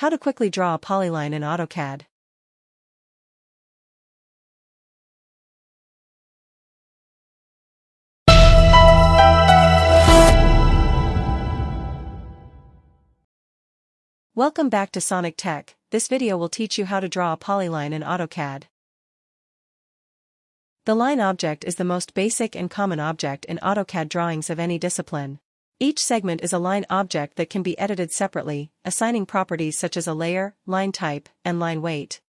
How to quickly draw a polyline in AutoCAD. Welcome back to Sonic Tech. This video will teach you how to draw a polyline in AutoCAD. The line object is the most basic and common object in AutoCAD drawings of any discipline. Each segment is a line object that can be edited separately, assigning properties such as a layer, line type, and line weight.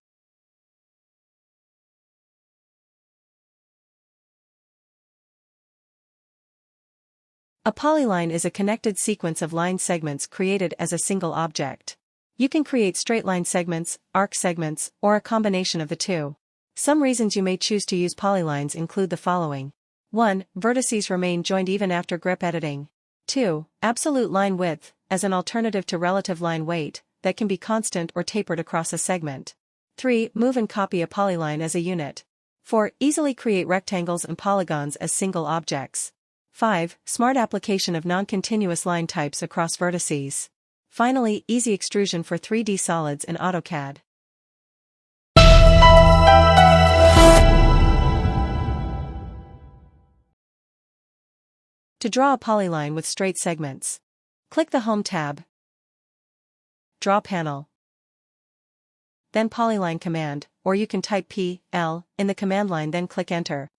A polyline is a connected sequence of line segments created as a single object. You can create straight line segments, arc segments, or a combination of the two. Some reasons you may choose to use polylines include the following. 1. Vertices remain joined even after grip editing. 2. Absolute line width, as an alternative to relative line weight, that can be constant or tapered across a segment. 3. Move and copy a polyline as a unit. 4. Easily create rectangles and polygons as single objects. 5. Smart application of non-continuous line types across vertices. Finally, easy extrusion for 3D solids in AutoCAD. To draw a polyline with straight segments, click the Home tab, Draw Panel, then Polyline command, or you can type P-L in the command line, then click Enter.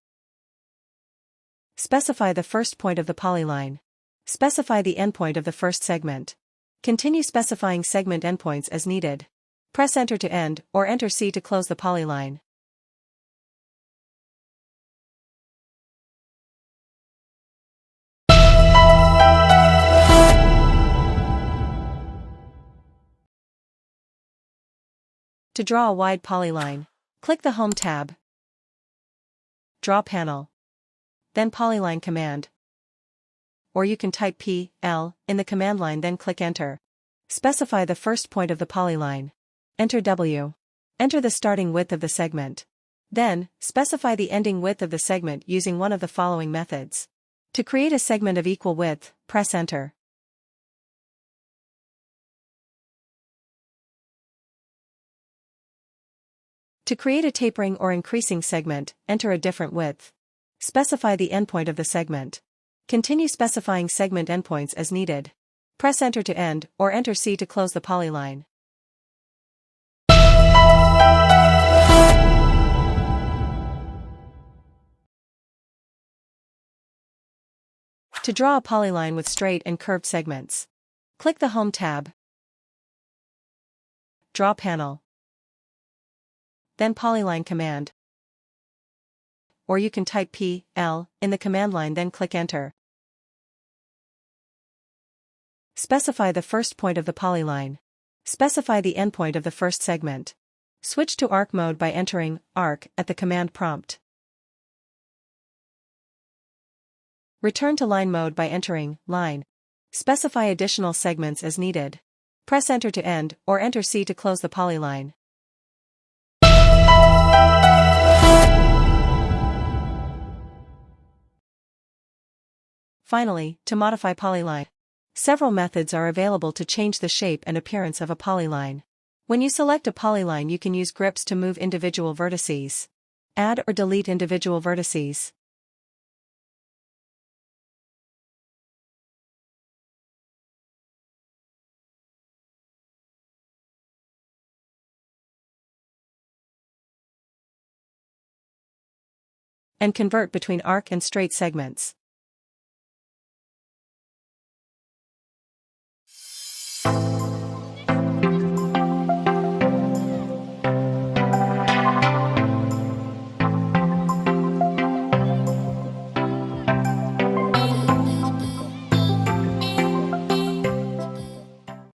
Specify the first point of the polyline. Specify the endpoint of the first segment. Continue specifying segment endpoints as needed. Press Enter to end, or Enter C to close the polyline. To draw a wide polyline, click the Home tab, Draw Panel, then Polyline command, or you can type P-L in the command line, then click Enter. Specify the first point of the polyline. Enter W. Enter the starting width of the segment. Then, specify the ending width of the segment using one of the following methods. To create a segment of equal width, press Enter. To create a tapering or increasing segment, enter a different width. Specify the endpoint of the segment. Continue specifying segment endpoints as needed. Press Enter to end, or Enter C to close the polyline. To draw a polyline with straight and curved segments, click the Home tab, Draw Panel, then Polyline command, or you can type P-L in the command line, then click Enter. Specify the first point of the polyline. Specify the endpoint of the first segment. Switch to arc mode by entering arc at the command prompt. Return to line mode by entering line. Specify additional segments as needed. Press Enter to end, or Enter C to close the polyline. Finally, to modify polyline. Several methods are available to change the shape and appearance of a polyline. When you select a polyline, you can use grips to move individual vertices. Add or delete individual vertices. And convert between arc and straight segments.